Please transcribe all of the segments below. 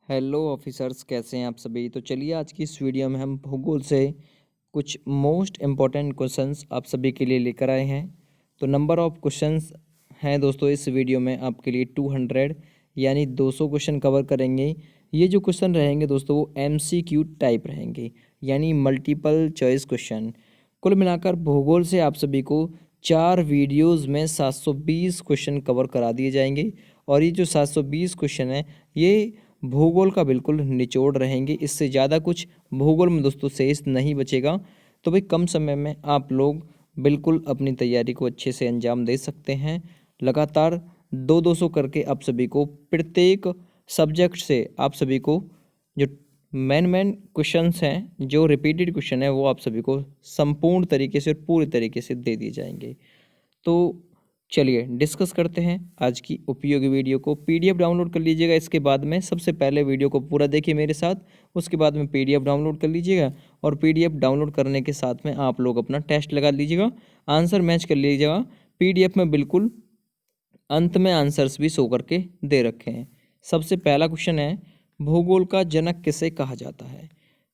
Hello officers, कैसे हैं आप सभी। तो चलिए आज की इस वीडियो में हम भूगोल से कुछ मोस्ट इम्पॉर्टेंट क्वेश्चंस आप सभी के लिए लेकर आए हैं। तो नंबर ऑफ क्वेश्चंस हैं दोस्तों इस वीडियो में आपके लिए 200 यानी 200 क्वेश्चन कवर करेंगे। ये जो क्वेश्चन रहेंगे दोस्तों वो MCQ टाइप रहेंगे यानी मल्टीपल चॉइस क्वेश्चन। कुल मिलाकर भूगोल से आप सभी को 4 वीडियोज़ में 720 क्वेश्चन कवर करा दिए जाएंगे। और ये जो 720 क्वेश्चन है ये भूगोल का बिल्कुल निचोड़ रहेंगे। इससे ज़्यादा कुछ भूगोल में दोस्तों शेष नहीं बचेगा। तो भाई कम समय में आप लोग बिल्कुल अपनी तैयारी को अच्छे से अंजाम दे सकते हैं। लगातार 200 करके आप सभी को प्रत्येक सब्जेक्ट से आप सभी को जो मेन क्वेश्चंस हैं, जो रिपीटेड क्वेश्चन है, वो आप सभी को संपूर्ण तरीके से और पूरी तरीके से दे दिए जाएंगे। तो चलिए डिस्कस करते हैं आज की उपयोगी वीडियो को। PDF डाउनलोड कर लीजिएगा। इसके बाद में सबसे पहले वीडियो को पूरा देखिए मेरे साथ, उसके बाद में PDF डाउनलोड कर लीजिएगा। और PDF डाउनलोड करने के साथ में आप लोग अपना टेस्ट लगा लीजिएगा, आंसर मैच कर लीजिएगा। PDF में बिल्कुल अंत में आंसर्स भी शो करके दे रखे हैं। सबसे पहला क्वेश्चन है, भूगोल का जनक किसे कहा जाता है।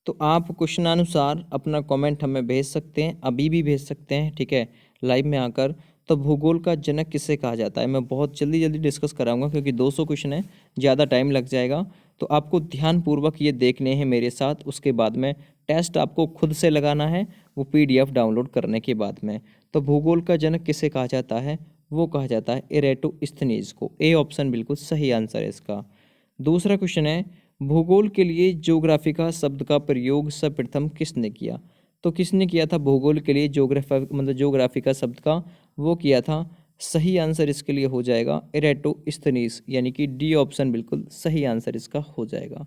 तो आप क्वेश्चनानुसार अपना कमेंट हमें भेज सकते हैं, अभी भी भेज सकते हैं, ठीक है, लाइव में आकर। तो भूगोल का जनक किसे कहा जाता है मैं बहुत जल्दी डिस्कस कराऊंगा क्योंकि 200 क्वेश्चन है, ज़्यादा टाइम लग जाएगा। तो आपको ध्यानपूर्वक ये देखने हैं मेरे साथ। उसके बाद में टेस्ट आपको खुद से लगाना है, वो PDF डाउनलोड करने के बाद में। तो भूगोल का जनक किसे कहा जाता है, वो कहा जाता है एरेटोस्थनीज को। ए ऑप्शन बिल्कुल सही आंसर है इसका। दूसरा क्वेश्चन है, भूगोल के लिए ज्योग्राफिका शब्द का प्रयोग सर्वप्रथम किसने किया। तो किसने किया था भूगोल के लिए ज्योग्राफिका शब्द का, वो किया था। सही आंसर इसके लिए हो जाएगा एरेटोस्थनीज, यानी कि डी ऑप्शन बिल्कुल सही आंसर इसका हो जाएगा।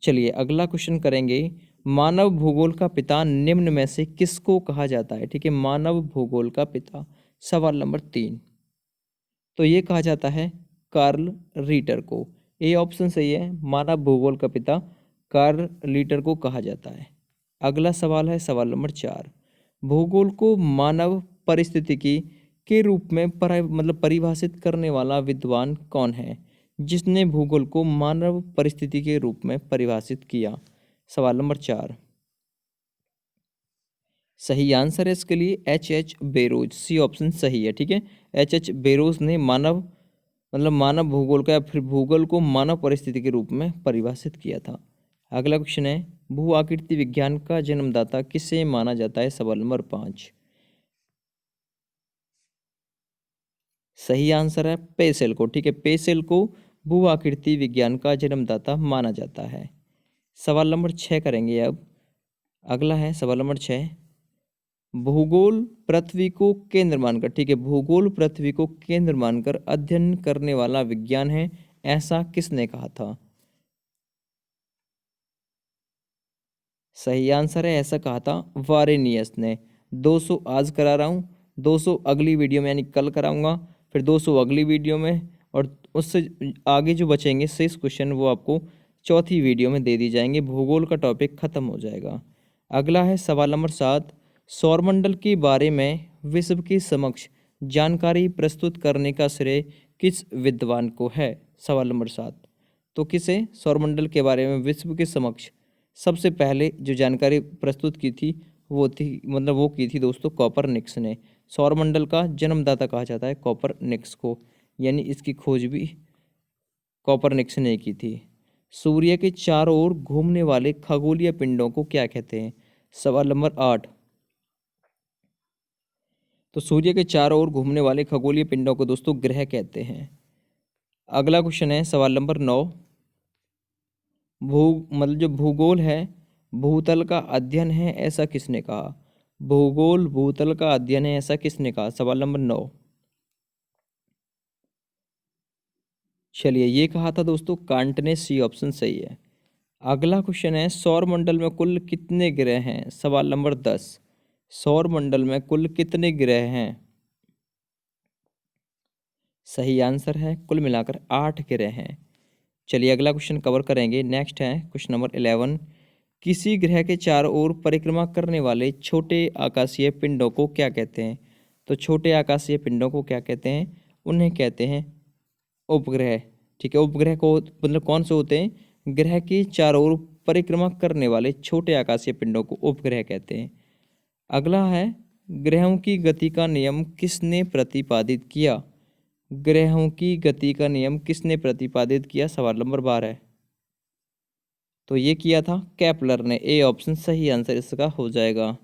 चलिए अगला क्वेश्चन करेंगे, मानव भूगोल का पिता निम्न में से किसको कहा जाता है। ठीक है, मानव भूगोल का पिता, सवाल नंबर 3। तो ये कहा जाता है कार्ल रीटर को। ए ऑप्शन सही है, मानव भूगोल का पिता कार्ल रीटर को कहा जाता है। अगला सवाल है सवाल नंबर 4, भूगोल को मानव परिस्थितिकी के रूप में परिभाषित करने वाला विद्वान कौन है, जिसने भूगोल को मानव परिस्थिति के रूप में परिभाषित किया। सवाल नंबर 4 सही आंसर है इसके लिए H बेरोज, सी ऑप्शन सही है। ठीक है, H बेरोज ने मानव भूगोल का या फिर भूगोल को मानव परिस्थिति के रूप में परिभाषित किया था। अगला क्वेश्चन है, भू आकृति विज्ञान का जन्मदाता किसे माना जाता है। सवाल नंबर 5 सही आंसर है पेसेल को। ठीक है, पेसेल को भू आकृति विज्ञान का जन्मदाता माना जाता है। सवाल नंबर 6 करेंगे अब। अगला है सवाल नंबर 6, भूगोल पृथ्वी को केंद्र मानकर, ठीक है, भूगोल पृथ्वी को केंद्र मानकर अध्ययन करने वाला विज्ञान है, ऐसा किसने कहा था। सही आंसर है, ऐसा कहा था वारेनियस ने। 200 आज करा रहा हूँ, 200 अगली वीडियो में यानी कल कराऊंगा, फिर 200 अगली वीडियो में, और उससे आगे जो बचेंगे शेष क्वेश्चन वो आपको चौथी वीडियो में दे दी जाएंगे। भूगोल का टॉपिक खत्म हो जाएगा। अगला है सवाल नंबर 7, सौरमंडल के बारे में विश्व के समक्ष जानकारी प्रस्तुत करने का श्रेय किस विद्वान को है। सवाल नंबर 7, तो किसे सौरमंडल के बारे में विश्व के समक्ष सबसे पहले जो जानकारी प्रस्तुत की थी वो की थी दोस्तों कॉपरनिकस ने। सौरमंडल का जन्मदाता कहा जाता है कॉपरनिकस को, यानी इसकी खोज भी कॉपरनिकस ने की थी। सूर्य के चारों ओर घूमने वाले खगोलीय पिंडों को क्या कहते हैं। सवाल नंबर 8, तो सूर्य के चारों ओर घूमने वाले खगोलीय पिंडों को दोस्तों ग्रह कहते हैं। अगला क्वेश्चन है सवाल नंबर 9, भू जो भूगोल है भूतल का अध्ययन है, ऐसा किसने कहा। भूगोल भूतल का अध्ययन है, ऐसा किसने कहा। सवाल नंबर 9, चलिए ये कहा था दोस्तों कांट ने, सी ऑप्शन सही है। अगला क्वेश्चन है, सौर मंडल में कुल कितने ग्रह हैं। सवाल नंबर 10, सौर मंडल में कुल कितने ग्रह हैं। सही आंसर है कुल मिलाकर 8 ग्रह हैं। चलिए अगला क्वेश्चन कवर करेंगे। नेक्स्ट है क्वेश्चन नंबर 11, किसी ग्रह के चारों ओर परिक्रमा करने वाले छोटे आकाशीय पिंडों को क्या कहते हैं। तो छोटे आकाशीय पिंडों को क्या कहते हैं, उन्हें कहते हैं उपग्रह। ठीक है, उपग्रह को कौन से होते हैं, ग्रह के चारों ओर परिक्रमा करने वाले छोटे आकाशीय पिंडों को उपग्रह कहते हैं। अगला है, ग्रहों की गति का नियम किसने प्रतिपादित किया? ग्रहों की गति का नियम किसने प्रतिपादित किया? सवाल नंबर 12 है। तो ये किया था केपलर ने। ए ऑप्शन सही आंसर इसका हो जाएगा।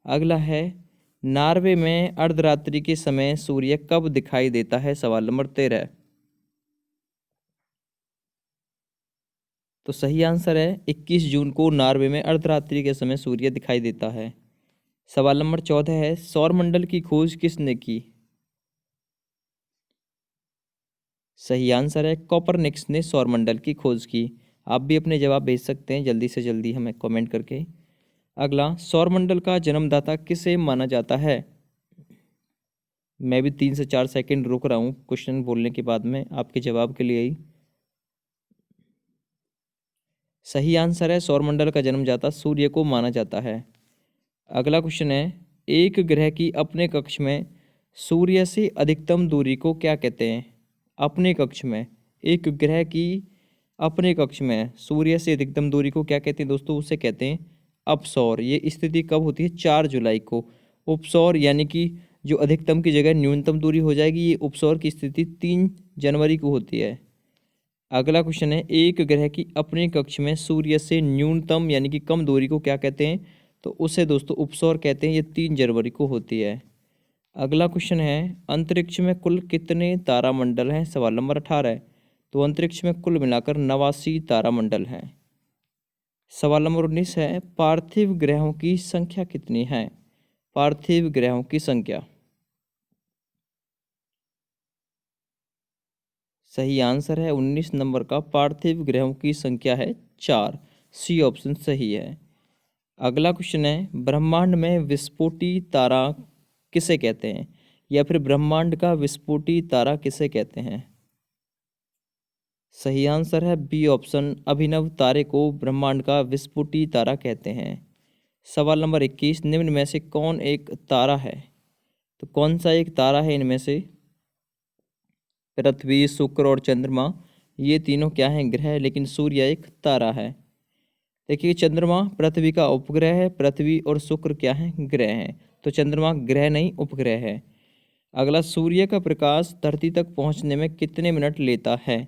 अगला है, नॉर्वे में अर्धरात्रि के समय सूर्य कब दिखाई देता है? सवाल नंबर 13। तो सही आंसर है 21 जून को नॉर्वे में अर्धरात्रि के समय सूर्य दिखाई देता है। सवाल नंबर 14 है, सौरमंडल की खोज किसने की? सही आंसर है कोपरनिकस ने सौरमंडल की खोज की। आप भी अपने जवाब भेज सकते हैं जल्दी से जल्दी हमें कमेंट करके। अगला, सौरमंडल का जन्मदाता किसे माना जाता है? मैं भी 3 से 4 सेकंड रुक रहा हूँ क्वेश्चन बोलने के बाद में आपके जवाब के लिए ही। सही आंसर है सौरमंडल का जन्मदाता सूर्य को माना जाता है। अगला क्वेश्चन है, एक ग्रह की अपने कक्ष में सूर्य से अधिकतम दूरी को क्या कहते हैं? अपने कक्ष में, एक ग्रह की अपने कक्ष में सूर्य से अधिकतम दूरी को क्या कहते हैं दोस्तों? उसे कहते हैं अपसौर। ये स्थिति कब होती है? 4 जुलाई को। उपसौर यानी कि जो अधिकतम की जगह न्यूनतम दूरी हो जाएगी, ये उपसौर की स्थिति 3 जनवरी को होती है। अगला क्वेश्चन है, एक ग्रह की अपने कक्ष में सूर्य से न्यूनतम यानी कि कम दूरी को क्या कहते हैं? तो उसे दोस्तों उपसौर कहते हैं। ये 3 जनवरी को होती है। अगला क्वेश्चन है, अंतरिक्ष में कुल कितने तारामंडल हैं? सवाल नंबर 18। तो अंतरिक्ष में कुल मिलाकर 89 तारामंडल हैं। सवाल नंबर 19 है, पार्थिव ग्रहों की संख्या कितनी है? पार्थिव ग्रहों की संख्या। सही आंसर है 19 नंबर का, पार्थिव ग्रहों की संख्या है 4। सी ऑप्शन सही है। अगला क्वेश्चन है, ब्रह्मांड में विस्फोटी तारा किसे कहते हैं? या फिर ब्रह्मांड का विस्फोटी तारा किसे कहते हैं? सही आंसर है बी ऑप्शन, अभिनव तारे को ब्रह्मांड का विस्फोटी तारा कहते हैं। सवाल नंबर 21, निम्न में से कौन एक तारा है? तो कौन सा एक तारा है इनमें से? पृथ्वी, शुक्र और चंद्रमा, ये तीनों क्या हैं? ग्रह, लेकिन सूर्य एक तारा है। देखिए, चंद्रमा पृथ्वी का उपग्रह है, पृथ्वी और शुक्र क्या हैं? ग्रह हैं। तो चंद्रमा ग्रह नहीं उपग्रह है। अगला, सूर्य का प्रकाश धरती तक पहुंचने में कितने मिनट लेता है?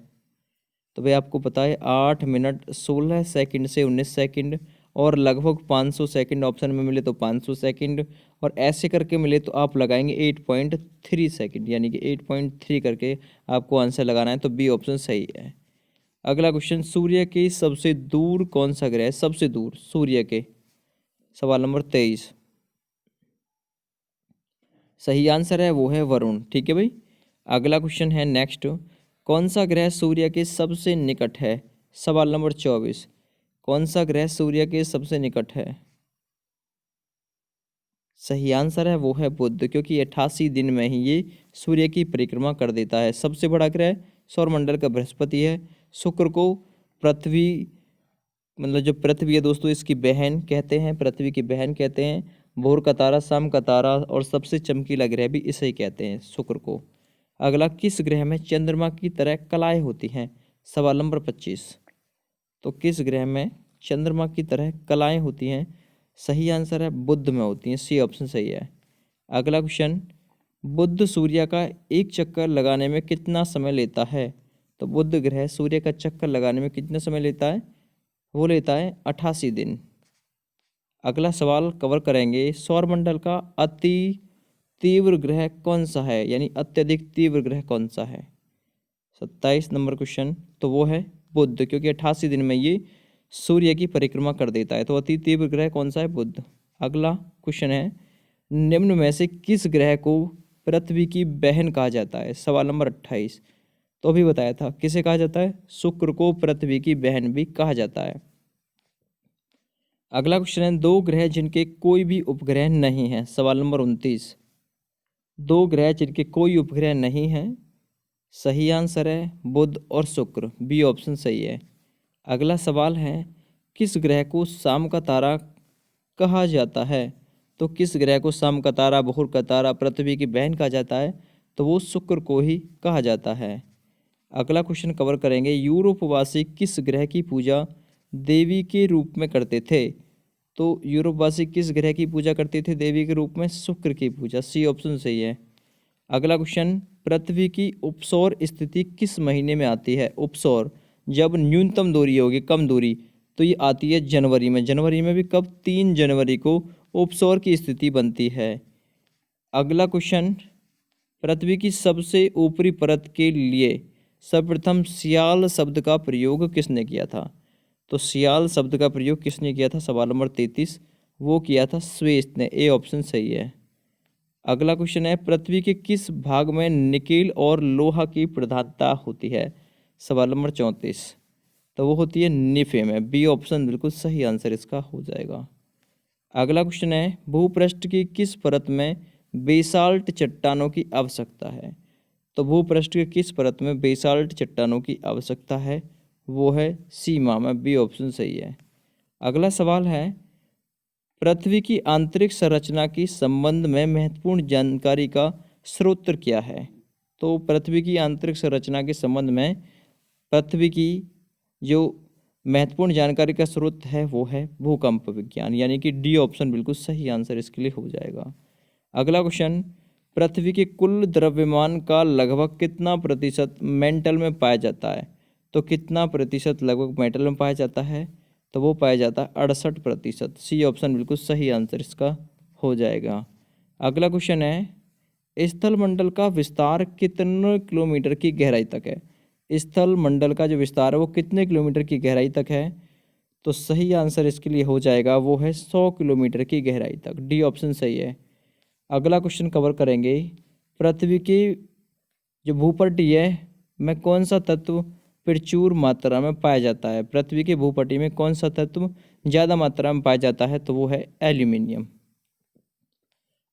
तो भाई आपको पता है 8 मिनट 16 सेकंड से 19 सेकंड, और लगभग 500 सेकंड ऑप्शन में मिले तो 500 सेकंड, और ऐसे करके मिले तो आप लगाएंगे 8.3 सेकंड, यानी कि 8.3 करके आपको आंसर लगाना है। तो बी ऑप्शन सही है। अगला क्वेश्चन, सूर्य के सबसे दूर कौन सा ग्रह है? सबसे दूर सूर्य के। सवाल नंबर 23। सही आंसर है वो है वरुण। ठीक है भाई। अगला क्वेश्चन है नेक्स्ट, कौन सा ग्रह सूर्य के सबसे निकट है? सवाल नंबर 24। कौन सा ग्रह सूर्य के सबसे निकट है? सही आंसर है वो है बुध, क्योंकि 88 दिन में ही ये सूर्य की परिक्रमा कर देता है। सबसे बड़ा ग्रह सौरमंडल का बृहस्पति है। शुक्र को पृथ्वी, मतलब जो पृथ्वी है दोस्तों, इसकी बहन कहते हैं, पृथ्वी की बहन कहते हैं। भोर का तारा, शाम का तारा, और सबसे चमकीला ग्रह भी इसे ही कहते हैं, शुक्र को। अगला, किस ग्रह में चंद्रमा की तरह कलाएं होती हैं? सवाल नंबर 25। तो किस ग्रह में चंद्रमा की तरह कलाएं होती हैं? सही आंसर है बुध में होती हैं। सी ऑप्शन सही है। अगला क्वेश्चन, बुध सूर्य का एक चक्कर लगाने में कितना समय लेता है? तो बुध ग्रह सूर्य का चक्कर लगाने में कितना समय लेता है? वो लेता है 88 दिन। अगला सवाल कवर करेंगे, सौरमंडल का अति तीव्र ग्रह कौन सा है? यानी अत्यधिक तीव्र ग्रह कौन सा है? 27 नंबर क्वेश्चन, तो वो है बुध, क्योंकि 88 दिन में ये सूर्य की परिक्रमा कर देता है। तो अति तीव्र ग्रह कौन सा है? बुध। अगला क्वेश्चन है, निम्न में से किस ग्रह को पृथ्वी की बहन कहा जाता है? सवाल नंबर 28। तो अभी बताया था किसे कहा जाता है? शुक्र को पृथ्वी की बहन भी कहा जाता है। अगला क्वेश्चन है, दो ग्रह जिनके कोई भी उपग्रह नहीं है। सवाल नंबर 29। दो ग्रह जिनके कोई उपग्रह नहीं है, सही आंसर है बुध और शुक्र। बी ऑप्शन सही है। अगला सवाल है, किस ग्रह को शाम का तारा कहा जाता है? तो किस ग्रह को शाम का तारा, भोर का तारा, पृथ्वी की बहन कहा जाता है? तो वो शुक्र को ही कहा जाता है। अगला क्वेश्चन कवर करेंगे, यूरोपवासी किस ग्रह की पूजा देवी के रूप में करते थे? तो यूरोपवासी किस ग्रह की पूजा करते थे देवी के रूप में? शुक्र की पूजा। सी ऑप्शन सही है। अगला क्वेश्चन, पृथ्वी की उपसौर स्थिति किस महीने में आती है? उपसौर, जब न्यूनतम दूरी होगी, कम दूरी, तो ये आती है जनवरी में। जनवरी में भी कब? 3 जनवरी को उपसौर की स्थिति बनती है। अगला क्वेश्चन, पृथ्वी की सबसे ऊपरी परत के लिए सर्वप्रथम सियाल शब्द का प्रयोग किसने किया था? तो सियाल शब्द का प्रयोग किसने किया था? सवाल नंबर 33, वो किया था स्वेस ने। ए ऑप्शन सही है। अगला क्वेश्चन है, पृथ्वी के किस भाग में निकेल और लोहा की प्रधानता होती है? सवाल नंबर 34, तो वो होती है निफे में। बी ऑप्शन बिल्कुल सही आंसर इसका हो जाएगा। अगला क्वेश्चन है, भूपृष्ठ की किस परत में बेसाल्ट चट्टानों की आवश्यकता है? तो भूपृष्ठ की किस परत में बेसाल्ट चट्टानों की आवश्यकता है? वो है सीमा में। बी ऑप्शन सही है। अगला सवाल है, पृथ्वी की आंतरिक संरचना के संबंध में महत्वपूर्ण जानकारी का स्रोत क्या है? तो पृथ्वी की आंतरिक संरचना के संबंध में पृथ्वी की जो महत्वपूर्ण जानकारी का स्रोत है वो है भूकंप विज्ञान, यानी कि डी ऑप्शन बिल्कुल सही आंसर इसके लिए हो जाएगा। अगला क्वेश्चन, पृथ्वी के कुल द्रव्यमान का लगभग कितना प्रतिशत मेंटल में पाया जाता है? तो कितना प्रतिशत लगभग मेंटल में पाया जाता है? तो वो पाया जाता है 68%। सी ऑप्शन बिल्कुल सही आंसर इसका हो जाएगा। अगला क्वेश्चन है, स्थल मंडल का विस्तार कितने किलोमीटर की गहराई तक है? स्थल मंडल का जो विस्तार है वो कितने किलोमीटर की गहराई तक है? तो सही आंसर इसके लिए हो जाएगा, वो है 100 किलोमीटर की गहराई तक। डी ऑप्शन सही है। अगला क्वेश्चन कवर करेंगे, पृथ्वी की जो भूपटल है में कौन सा तत्व प्रचुर मात्रा में पाया जाता है? पृथ्वी की भूपटल में कौन सा तत्व ज़्यादा मात्रा में पाया जाता है? तो वो है एल्यूमिनियम।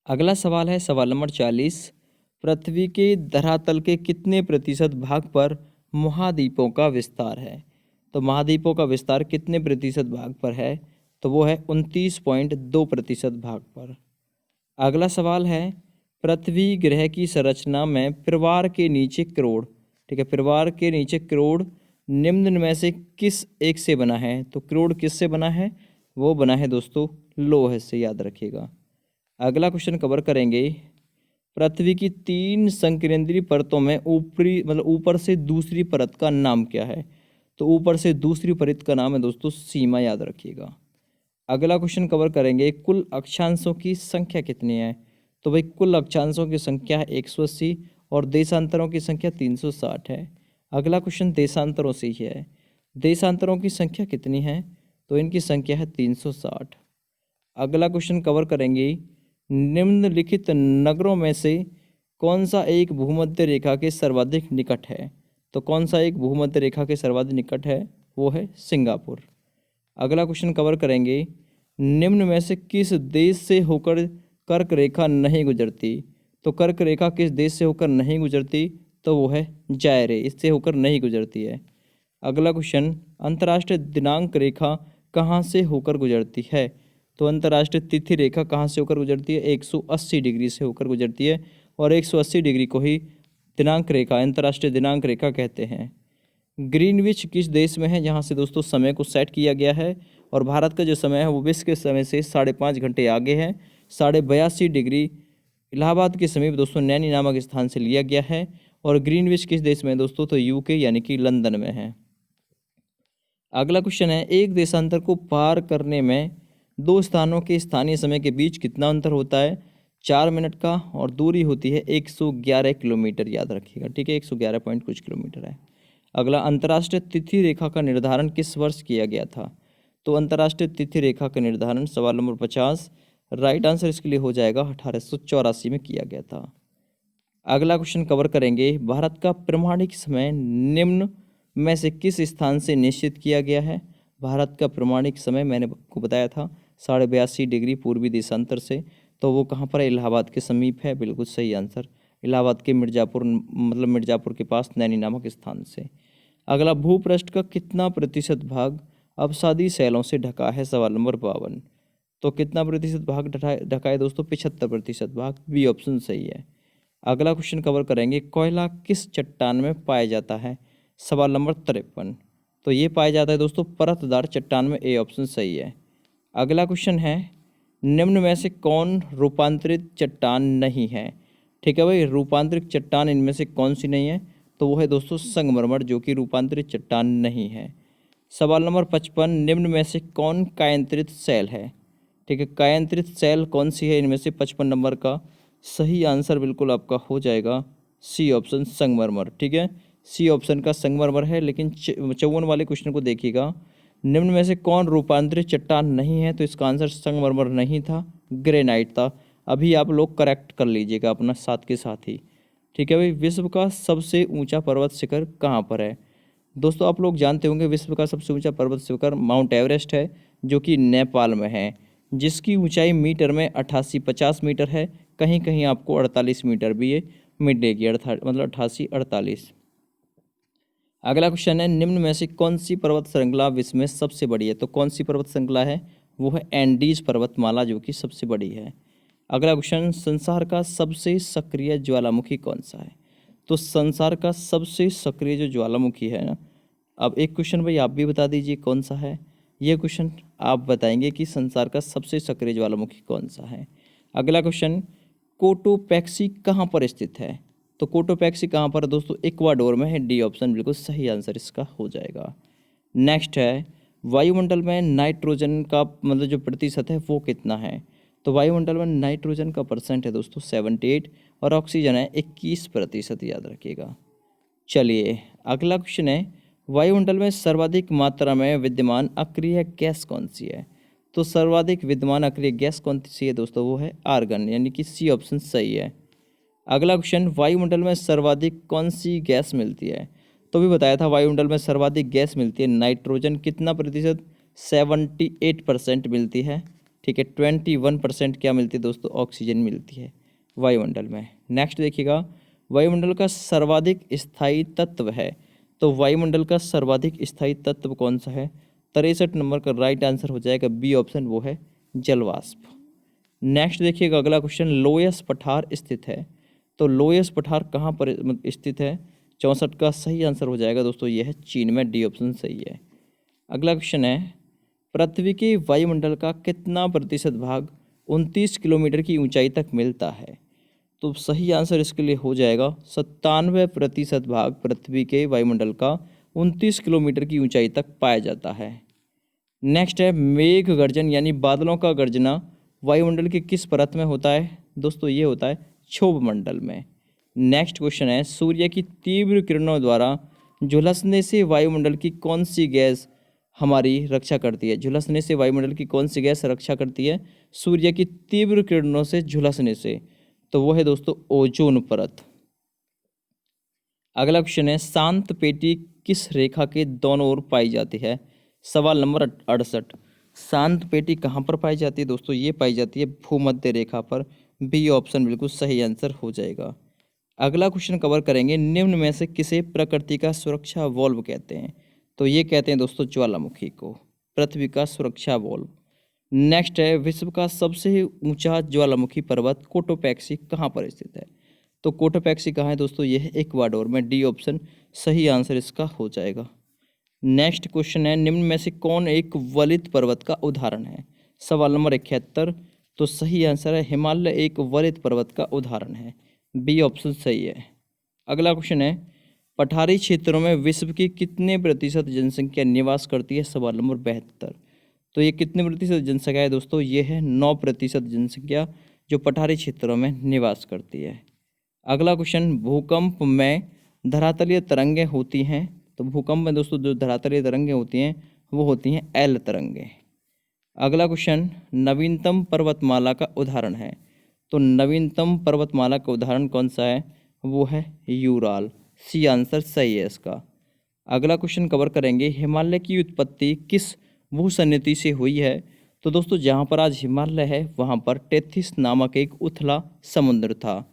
अगला सवाल है सवाल नंबर 40, पृथ्वी के धरातल के कितने प्रतिशत भाग पर महाद्वीपों का विस्तार है? तो महाद्वीपों का विस्तार कितने प्रतिशत भाग पर है? तो वो है 29.2% भाग पर। अगला सवाल है, पृथ्वी ग्रह की संरचना में परिवार के नीचे करोड़, ठीक है, परिवार के नीचे करोड़ निम्न में से किस एक से बना है? तो करोड़ किससे बना है? वो बना है दोस्तों लौह से, याद रखिएगा। अगला क्वेश्चन कवर करेंगे, पृथ्वी की 3 संकेंद्रीय परतों में ऊपरी मतलब ऊपर से दूसरी परत का नाम क्या है? तो ऊपर से दूसरी परत का नाम है दोस्तों सीमा, याद रखिएगा। अगला क्वेश्चन कवर करेंगे, कुल अक्षांशों की संख्या कितनी है? तो भाई कुल अक्षांशों की संख्या है 180 और देशांतरों की संख्या 360 है। अगला क्वेश्चन देशांतरों से ही है। देशांतरों की संख्या कितनी है? तो इनकी संख्या है 360। अगला क्वेश्चन कवर करेंगे, निम्नलिखित नगरों में से कौन सा एक भूमध्य रेखा के सर्वाधिक निकट है? तो कौन सा एक भूमध्य रेखा के सर्वाधिक निकट है? वो है सिंगापुर। अगला क्वेश्चन कवर करेंगे, निम्न में से किस देश से होकर कर्क रेखा नहीं गुजरती? तो कर्क रेखा किस देश से होकर नहीं गुजरती? तो वो है जायरे, इससे होकर नहीं गुजरती है। अगला क्वेश्चन, अंतर्राष्ट्रीय दिनांक रेखा कहाँ से होकर गुजरती है? तो अंतर्राष्ट्रीय तिथि रेखा कहाँ से होकर गुजरती है? 180 डिग्री से होकर गुजरती है और 180 डिग्री को ही दिनांक रेखा, अंतर्राष्ट्रीय दिनांक रेखा कहते हैं। ग्रीनविच किस देश में है जहाँ से दोस्तों समय को सेट किया गया है? और भारत का जो समय है वो विश्व के समय से 5.5 घंटे आगे है। 82.5 डिग्री इलाहाबाद के समीप दोस्तों नैनी नामक स्थान से लिया गया है। और ग्रीनविच किस देश में है दोस्तों? तो यूके यानी कि लंदन में है। अगला क्वेश्चन है, एक देशांतर को पार करने में 2 स्थानों के स्थानीय समय के बीच कितना अंतर होता है? 4 मिनट का, और दूरी होती है 111 किलोमीटर, याद रखिएगा, ठीक है, 111 पॉइंट कुछ किलोमीटर है। अगला, अंतर्राष्ट्रीय तिथि रेखा का निर्धारण किस वर्ष किया गया था? तो अंतर्राष्ट्रीय तिथि रेखा का निर्धारण सवाल नंबर 50, राइट आंसर इसके लिए हो जाएगा 1884 में किया गया था। अगला क्वेश्चन कवर करेंगे, भारत का प्रमाणिक समय निम्न में से किस स्थान से निश्चित किया गया है? भारत का प्रमाणिक समय मैंने आपको बताया था 82.5 डिग्री पूर्वी देशांतर से, तो वो कहाँ पर है? इलाहाबाद के समीप है, बिल्कुल सही आंसर, इलाहाबाद के मिर्ज़ापुर, मतलब मिर्ज़ापुर के पास नैनी नामक स्थान से। अगला, भूपृष्ठ का कितना प्रतिशत भाग अवसादी शैलों से ढका है? सवाल नंबर 52, तो कितना प्रतिशत भाग ढका है दोस्तों? 75% भाग। बी ऑप्शन सही है। अगला क्वेश्चन कवर करेंगे, कोयला किस चट्टान में पाया जाता है? सवाल नंबर 53। तो ये पाया जाता है दोस्तों परतदार चट्टान में, ए ऑप्शन सही है। अगला क्वेश्चन है, निम्न में से कौन रूपांतरित चट्टान नहीं है? ठीक है भाई, रूपांतरित चट्टान इनमें से कौन सी नहीं है? तो वो है दोस्तों संगमरमर, जो कि रूपांतरित चट्टान नहीं है। सवाल नंबर 55, निम्न में से कौन कायांतरित सेल है? ठीक है, कायांतरित सेल कौन सी है इनमें से? 55 नंबर का सही आंसर बिल्कुल आपका हो जाएगा सी ऑप्शन संगमरमर। ठीक है, सी ऑप्शन का संगमरमर है। लेकिन 54 वाले क्वेश्चन को देखिएगा, निम्न में से कौन रूपांतरित चट्टान नहीं है? तो इसका आंसर संगमरमर नहीं था, ग्रेनाइट था। अभी आप लोग करेक्ट कर लीजिएगा अपना साथ के साथ ही। ठीक है भाई, विश्व का सबसे ऊंचा पर्वत शिखर कहाँ पर है? दोस्तों आप लोग जानते होंगे विश्व का सबसे ऊंचा पर्वत शिखर माउंट एवरेस्ट है, जो कि नेपाल में है, जिसकी ऊंचाई मीटर में 88-50 मीटर है। कहीं कहीं आपको 48 मीटर भी ये मिलेगी, मतलब 88-48। अगला क्वेश्चन है, निम्न में से कौन सी पर्वत श्रृंखला विश्व में सबसे बड़ी है? तो कौन सी पर्वत श्रृंखला है? वो है एंडीज पर्वतमाला, जो कि सबसे बड़ी है। अगला क्वेश्चन, संसार का सबसे सक्रिय ज्वालामुखी कौन सा है? तो संसार का सबसे सक्रिय जो ज्वालामुखी है ना, अब एक क्वेश्चन भाई आप भी बता दीजिए कौन सा है। ये क्वेश्चन आप बताएंगे कि संसार का सबसे सक्रिय ज्वालामुखी कौन सा है। अगला क्वेश्चन, कोटोपैक्सी कहाँ पर स्थित है? तो कोटोपैक्सी कहाँ पर है दोस्तों? इक्वाडोर में है, डी ऑप्शन बिल्कुल सही आंसर इसका हो जाएगा। नेक्स्ट है, वायुमंडल में नाइट्रोजन का मतलब जो प्रतिशत है वो कितना है? तो वायुमंडल में नाइट्रोजन का परसेंट है दोस्तों 78 और ऑक्सीजन है 21%, याद रखिएगा। चलिए अगला क्वेश्चन है, वायुमंडल में सर्वाधिक मात्रा में विद्यमान अक्रिय गैस कौन सी है? तो सर्वाधिक विद्यमान अक्रिय गैस कौन सी है दोस्तों? वो है आर्गन, यानी कि सी ऑप्शन सही है। अगला क्वेश्चन, वायुमंडल में सर्वाधिक कौन सी गैस मिलती है? तो भी बताया था वायुमंडल में सर्वाधिक गैस मिलती है नाइट्रोजन, कितना प्रतिशत? 78% मिलती है। ठीक है, 21% क्या मिलती है दोस्तों? ऑक्सीजन मिलती है वायुमंडल में। नेक्स्ट देखिएगा, वायुमंडल का सर्वाधिक स्थायी तत्व है। तो वायुमंडल का सर्वाधिक स्थायी तत्व कौन सा है? 63 नंबर का राइट आंसर हो जाएगा बी ऑप्शन, वो है जलवाष्प। नेक्स्ट देखिएगा अगला क्वेश्चन, लोयस पठार स्थित है। तो लोयस पठार कहाँ पर स्थित है? 64 का सही आंसर हो जाएगा दोस्तों, यह है चीन में, डी ऑप्शन सही है। अगला क्वेश्चन है, पृथ्वी के वायुमंडल का कितना प्रतिशत भाग 29 किलोमीटर की ऊंचाई तक मिलता है? तो सही आंसर इसके लिए हो जाएगा 97% भाग पृथ्वी के वायुमंडल का 29 किलोमीटर की ऊंचाई तक पाया जाता है। नेक्स्ट है, मेघ गर्जन यानी बादलों का गर्जना वायुमंडल की किस परत में होता है? दोस्तों ये होता है क्षोभ मंडल में। नेक्स्ट क्वेश्चन है, सूर्य की तीव्र किरणों द्वारा झुलसने से वायुमंडल की कौन सी गैस हमारी रक्षा करती है? झुलसने से वायुमंडल की कौन सी गैस रक्षा करती है सूर्य की तीव्र किरणों से झुलसने से? तो वो है दोस्तों ओजोन परत। अगला क्वेश्चन है, शांत पेटी किस रेखा के दोनों ओर पाई जाती है? सवाल नंबर 68। शांत पेटी कहाँ पर पाई जाती है दोस्तों? ये पाई जाती है भूमध्य रेखा पर, बी ऑप्शन बिल्कुल सही आंसर हो जाएगा। अगला क्वेश्चन कवर करेंगे, निम्न में से किसे प्रकृति का सुरक्षा वॉल्व कहते हैं? तो ये कहते हैं दोस्तों ज्वालामुखी को, पृथ्वी का सुरक्षा वॉल्व। नेक्स्ट है, विश्व का सबसे ऊंचा ज्वालामुखी पर्वत कोटोपैक्सी कहाँ पर स्थित है? तो कोटोपैक्सी कहाँ है दोस्तों? ये है इक्वाडोर में, डी ऑप्शन सही आंसर इसका हो जाएगा। नेक्स्ट क्वेश्चन है, निम्न में से कौन एक वलित पर्वत का उदाहरण है? सवाल नंबर 71। तो सही आंसर है हिमालय एक वलित पर्वत का उदाहरण है, बी ऑप्शन सही है। अगला क्वेश्चन है, पठारी क्षेत्रों में विश्व की कितने प्रतिशत जनसंख्या निवास करती है? सवाल नंबर 72। तो ये कितने प्रतिशत जनसंख्या है दोस्तों? ये है 9% जनसंख्या जो पठारी क्षेत्रों में निवास करती है। अगला क्वेश्चन, भूकंप में धरातलीय तरंगें होती हैं। तो भूकंप में दोस्तों जो धरातलीय तरंगें होती हैं वो होती हैं एल तरंगें। अगला क्वेश्चन, नवीनतम पर्वतमाला का उदाहरण है। तो नवीनतम पर्वतमाला का उदाहरण कौन सा है? वो है यूराल, सी आंसर सही है इसका। अगला क्वेश्चन कवर करेंगे, हिमालय की उत्पत्ति किस भूसन्निधि से हुई है? तो दोस्तों जहाँ पर आज हिमालय है वहाँ पर टेथिस नामक एक उथला समुद्र था।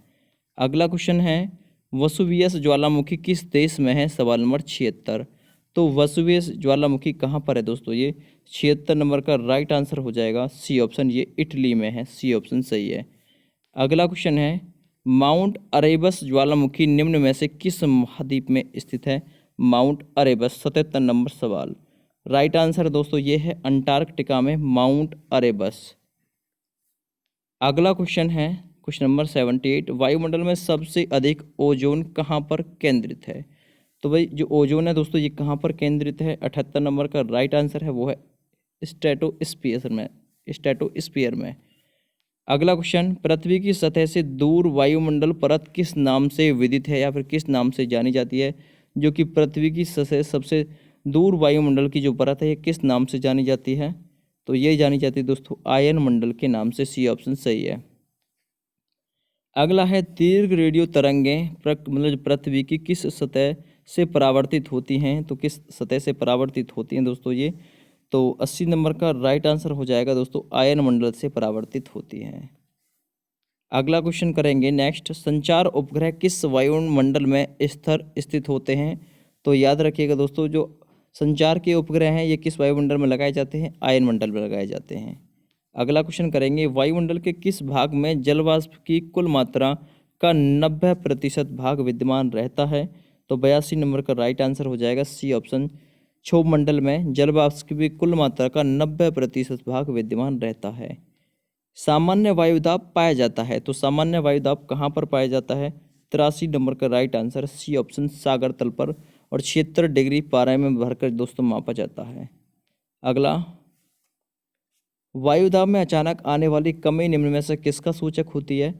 अगला क्वेश्चन है, वसुवियस ज्वालामुखी किस देश में है? सवाल नंबर 76। तो वसुवियस ज्वालामुखी कहाँ पर है दोस्तों? ये 76 नंबर का राइट आंसर हो जाएगा सी ऑप्शन, ये इटली में है, सी ऑप्शन सही है। अगला क्वेश्चन है, माउंट अरेबस ज्वालामुखी निम्न में से किस महाद्वीप में स्थित है? माउंट अरेबस। 77 नंबर सवाल। राइट आंसर दोस्तों ये है अंटार्कटिका में माउंट अरेबस। अगला क्वेश्चन है क्वेश्चन नंबर 78। वायुमंडल में सबसे अधिक ओजोन कहाँ पर केंद्रित है? तो भाई जो ओजोन है दोस्तों ये कहाँ पर केंद्रित है? 78 नंबर का राइट आंसर है वो है स्ट्रेटोस्फीयर में। अगला क्वेश्चन, पृथ्वी की सतह से दूर वायुमंडल परत किस नाम से विदित है या फिर किस नाम से जानी जाती है? जो कि पृथ्वी की सतह सबसे दूर वायुमंडल की जो परत है ये किस नाम से जानी जाती है? तो ये जानी जाती है दोस्तों आयन मंडल के नाम से। सी ऑप्शन सही है। अगला है दीर्घ रेडियो तरंगें मतलब पृथ्वी की किस सतह से परावर्तित होती हैं? तो किस सतह से परावर्तित होती हैं दोस्तों ये? तो 80 नंबर का राइट आंसर हो जाएगा दोस्तों आयन मंडल से परावर्तित होती हैं। अगला क्वेश्चन करेंगे नेक्स्ट, संचार उपग्रह किस वायुमंडल में स्थित होते हैं? तो याद रखिएगा दोस्तों जो संचार के उपग्रह हैं ये किस वायुमंडल में लगाए जाते हैं? आयन मंडल में लगाए जाते हैं। अगला क्वेश्चन करेंगे, वायुमंडल के किस भाग में जल वाष्प की कुल मात्रा का 90% भाग विद्यमान रहता है? तो 82 नंबर का राइट आंसर हो जाएगा सी ऑप्शन। क्षोभ मंडल में जल वाष्प की कुल मात्रा का 90% भाग विद्यमान रहता है। सामान्य वायुदाब पाया जाता है, तो सामान्य वायुदाब कहाँ पर पाया जाता है? 83 नंबर का राइट आंसर सी ऑप्शन सागर तल पर और 76 डिग्री पारा में भरकर दोस्तों मापा जाता है। अगला, वायुदाब में अचानक आने वाली कमी निम्न में से किसका सूचक होती है?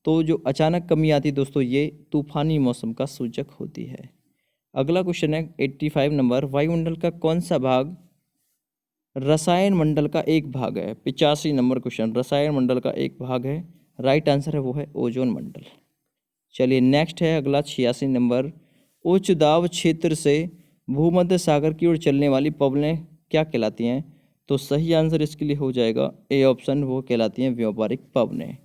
तो जो अचानक कमी आती है दोस्तों ये तूफानी मौसम का सूचक होती है। अगला क्वेश्चन है 85 नंबर, वायुमंडल का कौन सा भाग रसायन मंडल का एक भाग है? 85 नंबर क्वेश्चन, रसायन मंडल का एक भाग है। राइट आंसर है वो है ओजोन मंडल। चलिए नेक्स्ट है अगला 86 नंबर, उच्च दाब क्षेत्र से भूमध्य सागर की ओर चलने वाली पवनें क्या कहलाती हैं? तो सही आंसर इसके लिए हो जाएगा ए ऑप्शन, वो कहलाती हैं व्यावहारिक पवनें।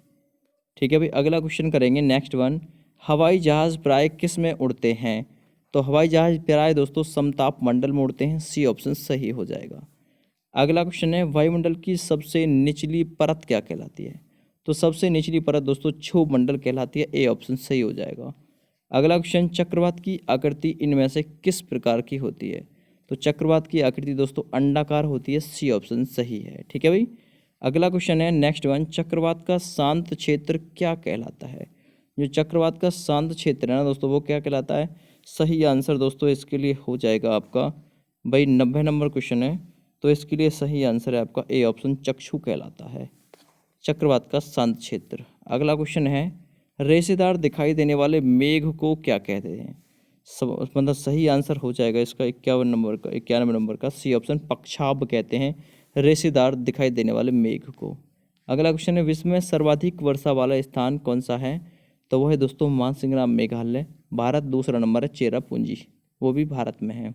ठीक है भाई, अगला क्वेश्चन करेंगे नेक्स्ट वन, हवाई जहाज़ प्राय किस में उड़ते हैं? तो हवाई जहाज़ प्राय दोस्तों समताप मंडल में उड़ते हैं। सी ऑप्शन सही हो जाएगा। अगला क्वेश्चन है, वायुमंडल की सबसे निचली परत क्या कहलाती है? तो सबसे निचली परत दोस्तों क्षोभ मंडल कहलाती है। ए ऑप्शन सही हो जाएगा। अगला क्वेश्चन, चक्रवात की आकृति इनमें से किस प्रकार की होती है? तो चक्रवात की आकृति दोस्तों अंडाकार होती है। सी ऑप्शन सही है। ठीक है भाई, अगला क्वेश्चन है नेक्स्ट वन, चक्रवात का शांत क्षेत्र क्या कहलाता है? जो चक्रवात का शांत क्षेत्र है ना दोस्तों वो क्या कहलाता है? सही आंसर दोस्तों इसके लिए हो जाएगा आपका भाई 90 नंबर क्वेश्चन है, तो इसके लिए सही आंसर है आपका ए ऑप्शन, चक्षु कहलाता है चक्रवात का शांत क्षेत्र। अगला क्वेश्चन है, रेशेदार दिखाई देने वाले मेघ को क्या कहते हैं? सब मतलब सही आंसर हो जाएगा इसका 91 नंबर का सी ऑप्शन, पक्षाभ कहते हैं रेशेदार दिखाई देने वाले मेघ को। अगला क्वेश्चन है, विश्व में सर्वाधिक वर्षा वाला स्थान कौन सा है? तो वह है दोस्तों मानसिंहराम मेघालय, भारत। दूसरा नंबर है चेरापूंजी, वो भी भारत में है।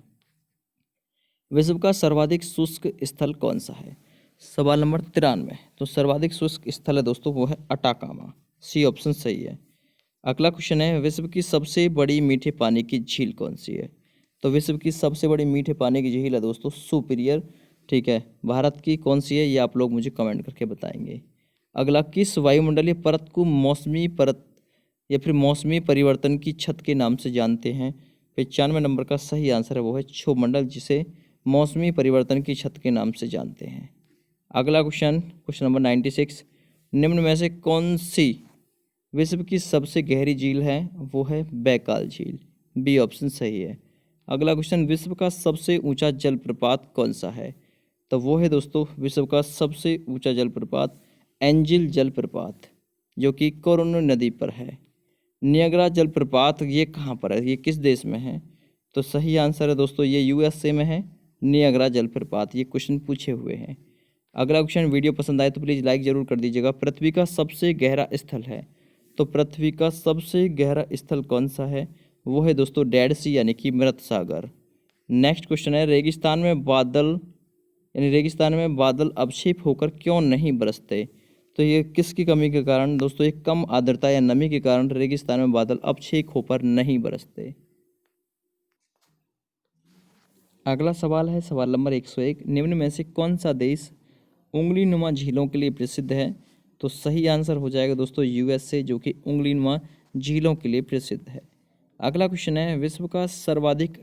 विश्व का सर्वाधिक शुष्क स्थल कौन सा है? सवाल नंबर 93। तो सर्वाधिक शुष्क स्थल है दोस्तों वो है अटाकामा। सी ऑप्शन सही है। अगला क्वेश्चन है, विश्व की सबसे बड़ी मीठे पानी की झील कौन सी है? तो विश्व की सबसे बड़ी मीठे पानी की झील है दोस्तों सुपीरियर। ठीक है, भारत की कौन सी है ये आप लोग मुझे कमेंट करके बताएंगे। अगला, किस वायुमंडलीय परत को मौसमी परत या फिर मौसमी परिवर्तन की छत के नाम से जानते हैं? 95 नंबर का सही आंसर है वो है क्षोभ मंडल, जिसे मौसमी परिवर्तन की छत के नाम से जानते हैं। अगला क्वेश्चन नंबर 96, निम्न में से कौन सी विश्व की सबसे गहरी झील है? वो है बैकाल झील। बी ऑप्शन सही है। अगला क्वेश्चन, विश्व का सबसे ऊंचा जलप्रपात कौन सा है? तो वो है दोस्तों विश्व का सबसे ऊंचा जलप्रपात एंजिल जलप्रपात, जो कि कोरोनो नदी पर है। नियाग्रा जलप्रपात ये कहाँ पर है, ये किस देश में है? तो सही आंसर है दोस्तों ये यूएसए में है नियाग्रा जलप्रपात। ये क्वेश्चन पूछे हुए हैं। अगला क्वेश्चन, वीडियो पसंद आए तो प्लीज़ लाइक ज़रूर कर दीजिएगा। पृथ्वी का सबसे गहरा स्थल है, तो पृथ्वी का सबसे गहरा स्थल कौन सा है? वो है दोस्तों डेड सी यानी कि मृत सागर। नेक्स्ट क्वेश्चन है, रेगिस्तान में बादल अवक्षेप होकर क्यों नहीं बरसते? तो ये किसकी कमी के कारण दोस्तों? एक कम आर्द्रता या नमी के कारण रेगिस्तान में बादल अवक्षेप होकर नहीं बरसते। अगला सवाल है सवाल नंबर 101, निम्न में से कौन सा देश उंगलीनुमा झीलों के लिए प्रसिद्ध है? तो सही आंसर हो जाएगा दोस्तों यूएसए, जो कि उंगलीनुमा झीलों के लिए प्रसिद्ध है। अगला क्वेश्चन है, विश्व का सर्वाधिक